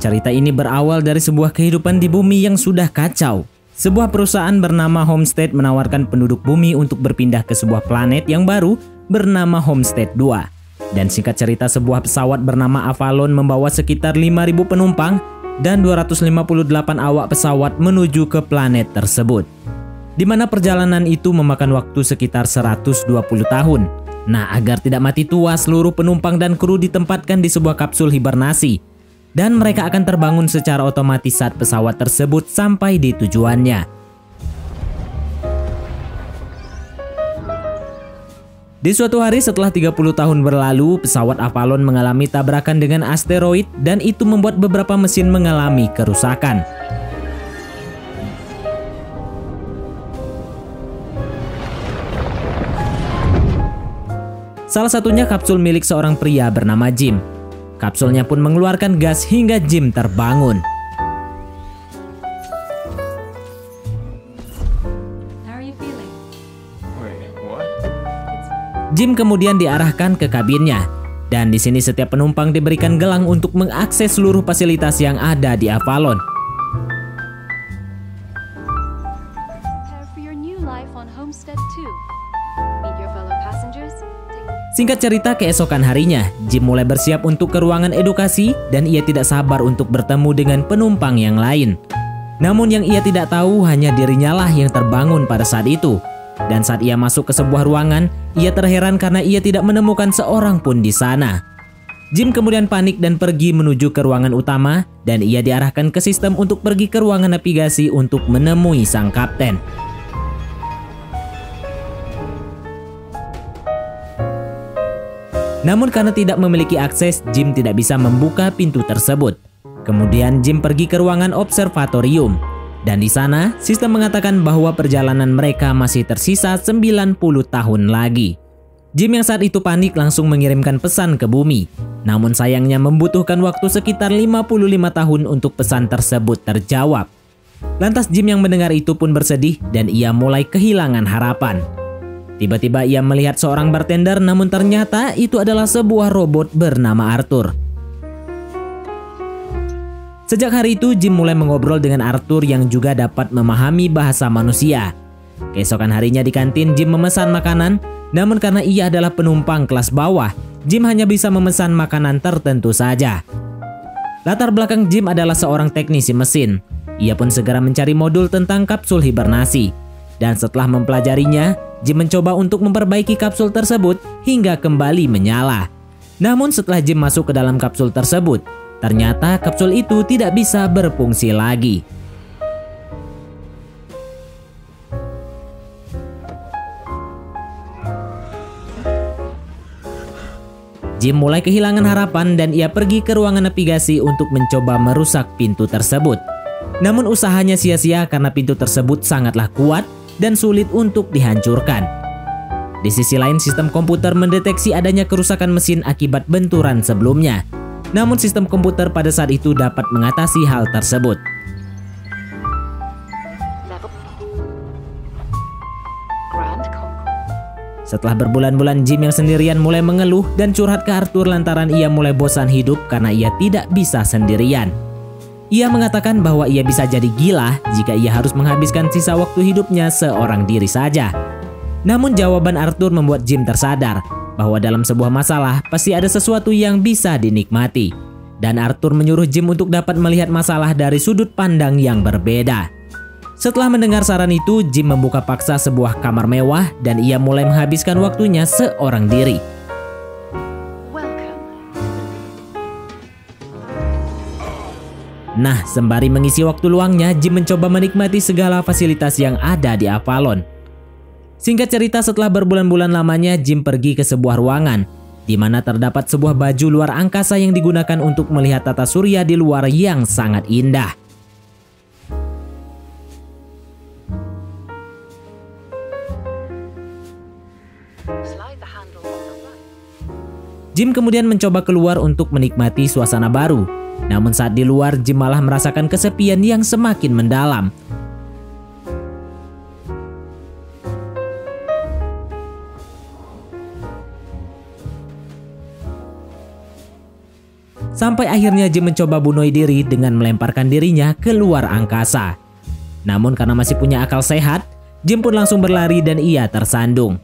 Cerita ini berawal dari sebuah kehidupan di bumi yang sudah kacau. Sebuah perusahaan bernama Homestead menawarkan penduduk bumi untuk berpindah ke sebuah planet yang baru bernama Homestead 2. Dan singkat cerita, sebuah pesawat bernama Avalon membawa sekitar 5.000 penumpang dan 258 awak pesawat menuju ke planet tersebut. Di mana perjalanan itu memakan waktu sekitar 120 tahun. Nah, agar tidak mati tua, seluruh penumpang dan kru ditempatkan di sebuah kapsul hibernasi. Dan mereka akan terbangun secara otomatis saat pesawat tersebut sampai di tujuannya. Di suatu hari setelah 30 tahun berlalu, pesawat Avalon mengalami tabrakan dengan asteroid dan itu membuat beberapa mesin mengalami kerusakan. Salah satunya kapsul milik seorang pria bernama Jim. Kapsulnya pun mengeluarkan gas hingga Jim terbangun. Jim kemudian diarahkan ke kabinnya, dan di sini setiap penumpang diberikan gelang untuk mengakses seluruh fasilitas yang ada di Avalon. Singkat cerita, keesokan harinya, Jim mulai bersiap untuk ke ruangan edukasi dan ia tidak sabar untuk bertemu dengan penumpang yang lain. Namun yang ia tidak tahu hanya dirinya lah yang terbangun pada saat itu. Dan saat ia masuk ke sebuah ruangan, ia terheran karena ia tidak menemukan seorang pun di sana. Jim kemudian panik dan pergi menuju ke ruangan utama dan ia diarahkan ke sistem untuk pergi ke ruangan navigasi untuk menemui sang kapten. Namun karena tidak memiliki akses, Jim tidak bisa membuka pintu tersebut. Kemudian Jim pergi ke ruangan observatorium. Dan di sana, sistem mengatakan bahwa perjalanan mereka masih tersisa 90 tahun lagi. Jim yang saat itu panik langsung mengirimkan pesan ke bumi. Namun sayangnya membutuhkan waktu sekitar 55 tahun untuk pesan tersebut terjawab. Lantas Jim yang mendengar itu pun bersedih dan ia mulai kehilangan harapan. Tiba-tiba ia melihat seorang bartender, namun ternyata itu adalah sebuah robot bernama Arthur. Sejak hari itu, Jim mulai mengobrol dengan Arthur yang juga dapat memahami bahasa manusia. Keesokan harinya di kantin, Jim memesan makanan, namun karena ia adalah penumpang kelas bawah, Jim hanya bisa memesan makanan tertentu saja. Latar belakang Jim adalah seorang teknisi mesin. Ia pun segera mencari modul tentang kapsul hibernasi. Dan setelah mempelajarinya, Jim mencoba untuk memperbaiki kapsul tersebut hingga kembali menyala. Namun setelah Jim masuk ke dalam kapsul tersebut, ternyata kapsul itu tidak bisa berfungsi lagi. Jim mulai kehilangan harapan dan ia pergi ke ruangan navigasi untuk mencoba merusak pintu tersebut. Namun usahanya sia-sia karena pintu tersebut sangatlah kuat dan sulit untuk dihancurkan. Di sisi lain, sistem komputer mendeteksi adanya kerusakan mesin akibat benturan sebelumnya. Namun sistem komputer pada saat itu dapat mengatasi hal tersebut. Setelah berbulan-bulan, Jim yang sendirian mulai mengeluh dan curhat ke Arthur lantaran ia mulai bosan hidup karena ia tidak bisa sendirian. Ia mengatakan bahwa ia bisa jadi gila jika ia harus menghabiskan sisa waktu hidupnya seorang diri saja. Namun jawaban Arthur membuat Jim tersadar bahwa dalam sebuah masalah pasti ada sesuatu yang bisa dinikmati. Dan Arthur menyuruh Jim untuk dapat melihat masalah dari sudut pandang yang berbeda. Setelah mendengar saran itu, Jim membuka paksa sebuah kamar mewah dan ia mulai menghabiskan waktunya seorang diri. Nah, sembari mengisi waktu luangnya, Jim mencoba menikmati segala fasilitas yang ada di Avalon. Singkat cerita, setelah berbulan-bulan lamanya, Jim pergi ke sebuah ruangan, di mana terdapat sebuah baju luar angkasa yang digunakan untuk melihat tata surya di luar yang sangat indah. Jim kemudian mencoba keluar untuk menikmati suasana baru. Namun saat di luar, Jim malah merasakan kesepian yang semakin mendalam. Sampai akhirnya Jim mencoba bunuh diri dengan melemparkan dirinya keluar angkasa. Namun karena masih punya akal sehat, Jim pun langsung berlari dan ia tersandung.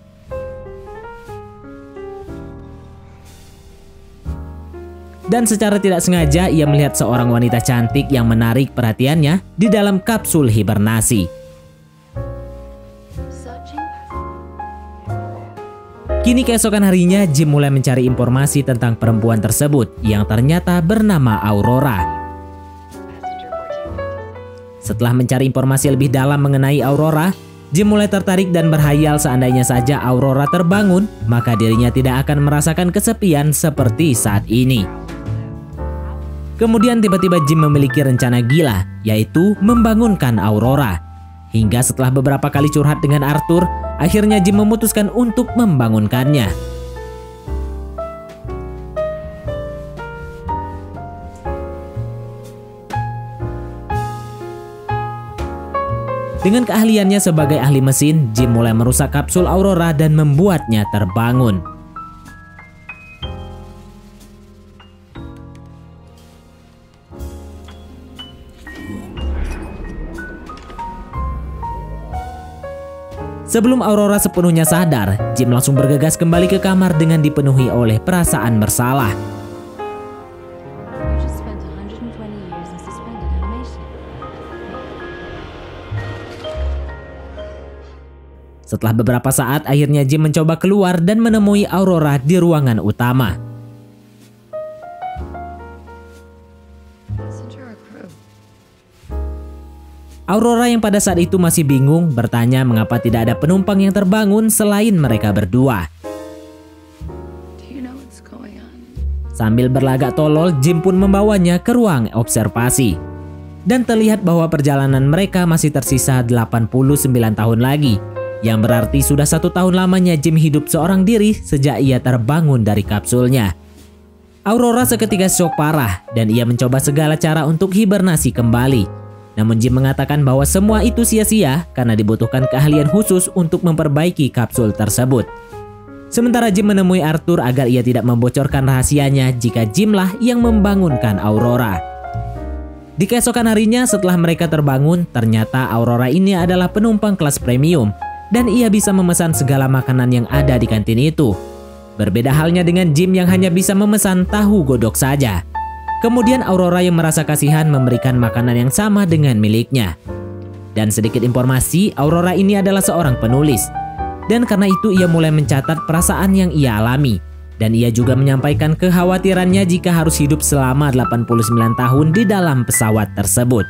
Dan secara tidak sengaja ia melihat seorang wanita cantik yang menarik perhatiannya di dalam kapsul hibernasi. Kini keesokan harinya Jim mulai mencari informasi tentang perempuan tersebut yang ternyata bernama Aurora. Setelah mencari informasi lebih dalam mengenai Aurora, Jim mulai tertarik dan berhayal seandainya saja Aurora terbangun, maka dirinya tidak akan merasakan kesepian seperti saat ini. Kemudian tiba-tiba Jim memiliki rencana gila, yaitu membangunkan Aurora. Hingga setelah beberapa kali curhat dengan Arthur, akhirnya Jim memutuskan untuk membangunkannya. Dengan keahliannya sebagai ahli mesin, Jim mulai merusak kapsul Aurora dan membuatnya terbangun. Sebelum Aurora sepenuhnya sadar, Jim langsung bergegas kembali ke kamar dengan dipenuhi oleh perasaan bersalah. Setelah beberapa saat, akhirnya Jim mencoba keluar dan menemui Aurora di ruangan utama. Aurora yang pada saat itu masih bingung bertanya mengapa tidak ada penumpang yang terbangun selain mereka berdua. Sambil berlagak tolol, Jim pun membawanya ke ruang observasi. Dan terlihat bahwa perjalanan mereka masih tersisa 89 tahun lagi. Yang berarti sudah 1 tahun lamanya Jim hidup seorang diri sejak ia terbangun dari kapsulnya. Aurora seketika syok parah dan ia mencoba segala cara untuk hibernasi kembali. Namun Jim mengatakan bahwa semua itu sia-sia karena dibutuhkan keahlian khusus untuk memperbaiki kapsul tersebut. Sementara Jim menemui Arthur agar ia tidak membocorkan rahasianya jika Jimlah yang membangunkan Aurora. Di keesokan harinya setelah mereka terbangun, ternyata Aurora ini adalah penumpang kelas premium dan ia bisa memesan segala makanan yang ada di kantin itu. Berbeda halnya dengan Jim yang hanya bisa memesan tahu godok saja. Kemudian Aurora yang merasa kasihan memberikan makanan yang sama dengan miliknya. Dan sedikit informasi, Aurora ini adalah seorang penulis. Dan karena itu ia mulai mencatat perasaan yang ia alami. Dan ia juga menyampaikan kekhawatirannya jika harus hidup selama 89 tahun di dalam pesawat tersebut.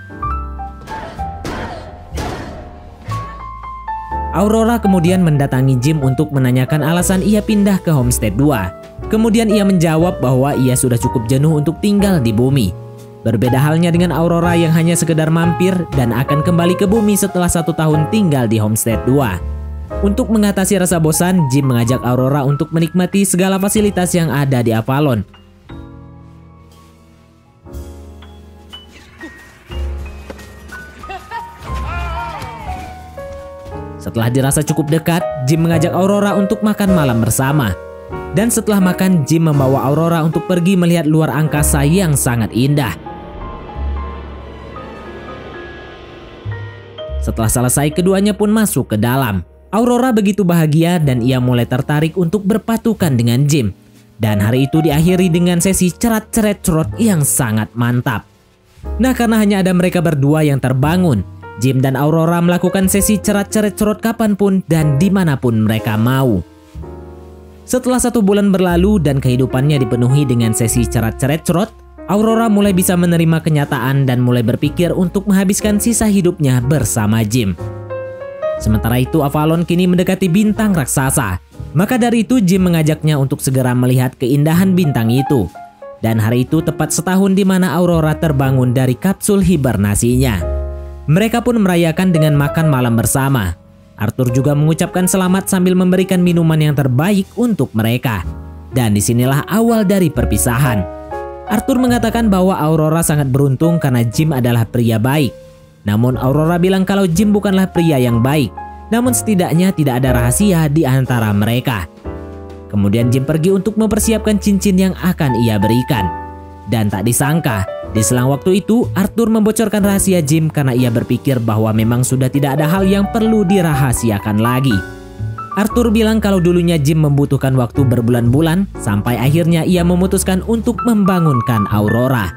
Aurora kemudian mendatangi Jim untuk menanyakan alasan ia pindah ke Homestead 2. Kemudian ia menjawab bahwa ia sudah cukup jenuh untuk tinggal di bumi. Berbeda halnya dengan Aurora yang hanya sekedar mampir dan akan kembali ke bumi setelah 1 tahun tinggal di Homestead 2. Untuk mengatasi rasa bosan, Jim mengajak Aurora untuk menikmati segala fasilitas yang ada di Avalon. Setelah dirasa cukup dekat, Jim mengajak Aurora untuk makan malam bersama. Dan setelah makan, Jim membawa Aurora untuk pergi melihat luar angkasa yang sangat indah. Setelah selesai, keduanya pun masuk ke dalam. Aurora begitu bahagia dan ia mulai tertarik untuk berpatukan dengan Jim. Dan hari itu diakhiri dengan sesi cerat-ceret-cerot yang sangat mantap. Nah, karena hanya ada mereka berdua yang terbangun, Jim dan Aurora melakukan sesi cerat-ceret-cerot kapanpun dan dimanapun mereka mau. Setelah 1 bulan berlalu dan kehidupannya dipenuhi dengan sesi cerat-ceret-cerot, Aurora mulai bisa menerima kenyataan dan mulai berpikir untuk menghabiskan sisa hidupnya bersama Jim. Sementara itu Avalon kini mendekati bintang raksasa. Maka dari itu Jim mengajaknya untuk segera melihat keindahan bintang itu. Dan hari itu tepat setahun di mana Aurora terbangun dari kapsul hibernasinya. Mereka pun merayakan dengan makan malam bersama. Arthur juga mengucapkan selamat sambil memberikan minuman yang terbaik untuk mereka. Dan disinilah awal dari perpisahan. Arthur mengatakan bahwa Aurora sangat beruntung karena Jim adalah pria baik. Namun Aurora bilang kalau Jim bukanlah pria yang baik. Namun setidaknya tidak ada rahasia di antara mereka. Kemudian Jim pergi untuk mempersiapkan cincin yang akan ia berikan. Dan tak disangka, di selang waktu itu Arthur membocorkan rahasia Jim karena ia berpikir bahwa memang sudah tidak ada hal yang perlu dirahasiakan lagi. Arthur bilang kalau dulunya Jim membutuhkan waktu berbulan-bulan sampai akhirnya ia memutuskan untuk membangunkan Aurora.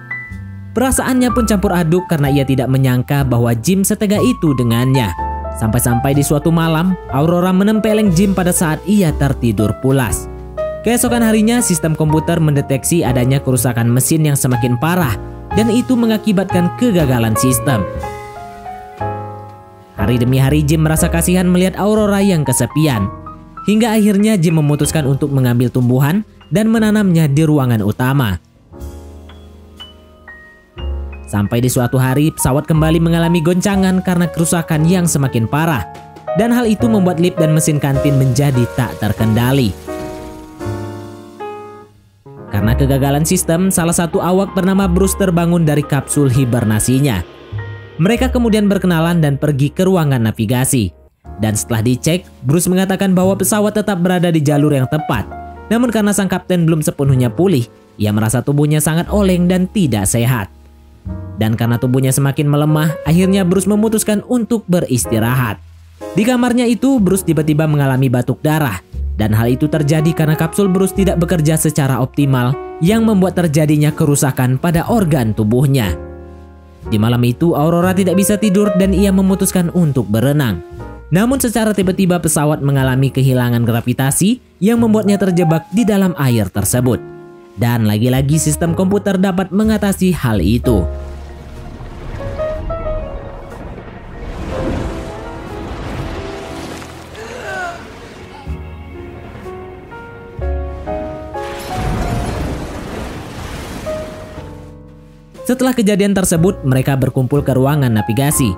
Perasaannya pun campur aduk karena ia tidak menyangka bahwa Jim setega itu dengannya. Sampai-sampai di suatu malam, Aurora menempeleng Jim pada saat ia tertidur pulas. Keesokan harinya, sistem komputer mendeteksi adanya kerusakan mesin yang semakin parah dan itu mengakibatkan kegagalan sistem. Hari demi hari Jim merasa kasihan melihat Aurora yang kesepian. Hingga akhirnya Jim memutuskan untuk mengambil tumbuhan dan menanamnya di ruangan utama. Sampai di suatu hari pesawat kembali mengalami goncangan karena kerusakan yang semakin parah. Dan hal itu membuat lift dan mesin kantin menjadi tak terkendali. Karena kegagalan sistem, salah satu awak bernama Bruce terbangun dari kapsul hibernasinya. Mereka kemudian berkenalan dan pergi ke ruangan navigasi. Dan setelah dicek, Bruce mengatakan bahwa pesawat tetap berada di jalur yang tepat. Namun karena sang kapten belum sepenuhnya pulih, ia merasa tubuhnya sangat oleng dan tidak sehat. Dan karena tubuhnya semakin melemah, akhirnya Bruce memutuskan untuk beristirahat. Di kamarnya itu, Bruce tiba-tiba mengalami batuk darah. Dan hal itu terjadi karena kapsul Bruce tidak bekerja secara optimal yang membuat terjadinya kerusakan pada organ tubuhnya. Di malam itu, Aurora tidak bisa tidur dan ia memutuskan untuk berenang. Namun secara tiba-tiba pesawat mengalami kehilangan gravitasi yang membuatnya terjebak di dalam air tersebut. Dan lagi-lagi sistem komputer dapat mengatasi hal itu. Setelah kejadian tersebut, mereka berkumpul ke ruangan navigasi.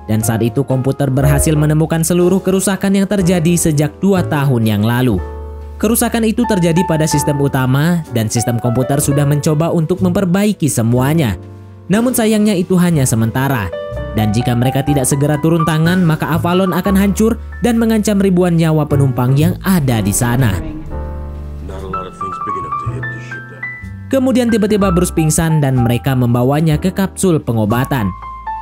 Dan saat itu komputer berhasil menemukan seluruh kerusakan yang terjadi sejak 2 tahun yang lalu. Kerusakan itu terjadi pada sistem utama dan sistem komputer sudah mencoba untuk memperbaiki semuanya. Namun sayangnya itu hanya sementara. Dan jika mereka tidak segera turun tangan, maka Avalon akan hancur dan mengancam ribuan nyawa penumpang yang ada di sana. Kemudian tiba-tiba Bruce pingsan dan mereka membawanya ke kapsul pengobatan.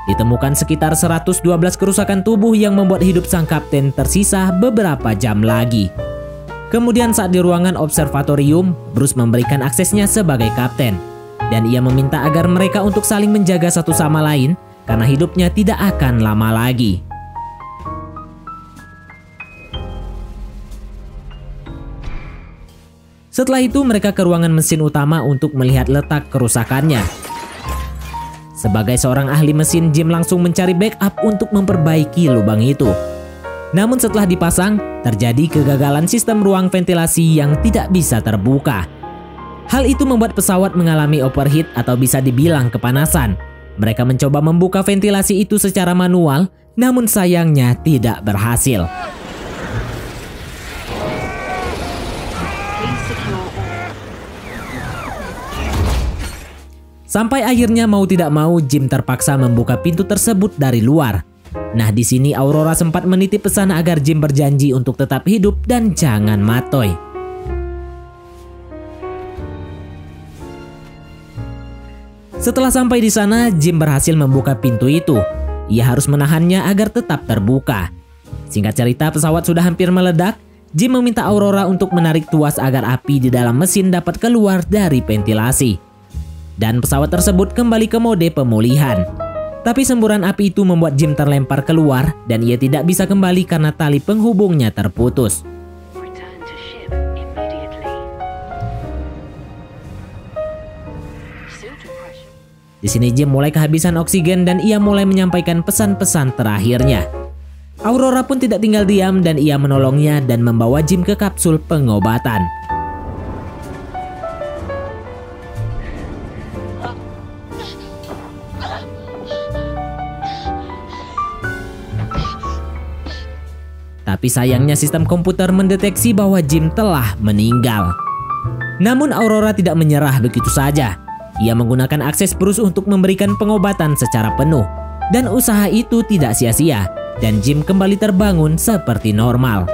Ditemukan sekitar 112 kerusakan tubuh yang membuat hidup sang kapten tersisa beberapa jam lagi. Kemudian saat di ruangan observatorium, Bruce memberikan aksesnya sebagai kapten. Dan ia meminta agar mereka untuk saling menjaga satu sama lain karena hidupnya tidak akan lama lagi. Setelah itu mereka ke ruangan mesin utama untuk melihat letak kerusakannya. Sebagai seorang ahli mesin, Jim langsung mencari backup untuk memperbaiki lubang itu. Namun setelah dipasang, terjadi kegagalan sistem ruang ventilasi yang tidak bisa terbuka. Hal itu membuat pesawat mengalami overheat atau bisa dibilang kepanasan. Mereka mencoba membuka ventilasi itu secara manual, namun sayangnya tidak berhasil. Sampai akhirnya mau tidak mau Jim terpaksa membuka pintu tersebut dari luar. Nah, di sini Aurora sempat menitip pesan agar Jim berjanji untuk tetap hidup dan jangan matoy. Setelah sampai di sana, Jim berhasil membuka pintu itu. Ia harus menahannya agar tetap terbuka. Singkat cerita, pesawat sudah hampir meledak. Jim meminta Aurora untuk menarik tuas agar api di dalam mesin dapat keluar dari ventilasi. Dan pesawat tersebut kembali ke mode pemulihan. Tapi semburan api itu membuat Jim terlempar keluar dan ia tidak bisa kembali karena tali penghubungnya terputus. Di sini Jim mulai kehabisan oksigen dan ia mulai menyampaikan pesan-pesan terakhirnya. Aurora pun tidak tinggal diam dan ia menolongnya dan membawa Jim ke kapsul pengobatan. Tapi sayangnya sistem komputer mendeteksi bahwa Jim telah meninggal. Namun Aurora tidak menyerah begitu saja. Ia menggunakan akses Bruce untuk memberikan pengobatan secara penuh. Dan usaha itu tidak sia-sia. Dan Jim kembali terbangun seperti normal.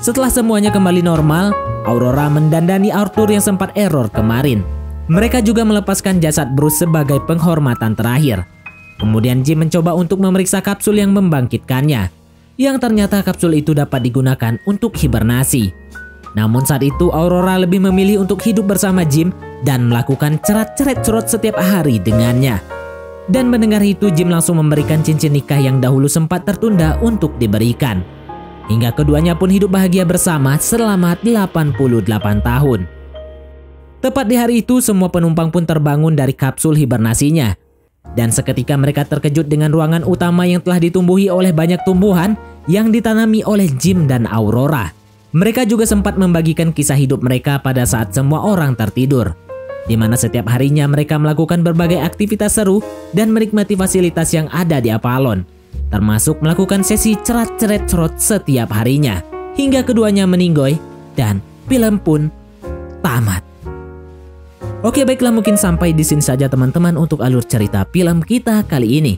Setelah semuanya kembali normal, Aurora mendandani Arthur yang sempat error kemarin. Mereka juga melepaskan jasad Bruce sebagai penghormatan terakhir. Kemudian Jim mencoba untuk memeriksa kapsul yang membangkitkannya, yang ternyata kapsul itu dapat digunakan untuk hibernasi. Namun saat itu Aurora lebih memilih untuk hidup bersama Jim dan melakukan cerat-ceret-cerot setiap hari dengannya. Dan mendengar itu Jim langsung memberikan cincin nikah yang dahulu sempat tertunda untuk diberikan. Hingga keduanya pun hidup bahagia bersama selama 88 tahun. Tepat di hari itu semua penumpang pun terbangun dari kapsul hibernasinya. Dan seketika mereka terkejut dengan ruangan utama yang telah ditumbuhi oleh banyak tumbuhan yang ditanami oleh Jim dan Aurora. Mereka juga sempat membagikan kisah hidup mereka pada saat semua orang tertidur, di mana setiap harinya mereka melakukan berbagai aktivitas seru dan menikmati fasilitas yang ada di Avalon, termasuk melakukan sesi cerat-ceret-cerot setiap harinya, hingga keduanya meninggoy dan film pun tamat. Oke, baiklah, mungkin sampai di sini saja teman-teman untuk alur cerita film kita kali ini.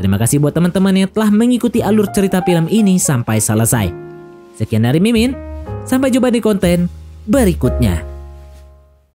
Terima kasih buat teman-teman yang telah mengikuti alur cerita film ini sampai selesai. Sekian dari Mimin, sampai jumpa di konten berikutnya.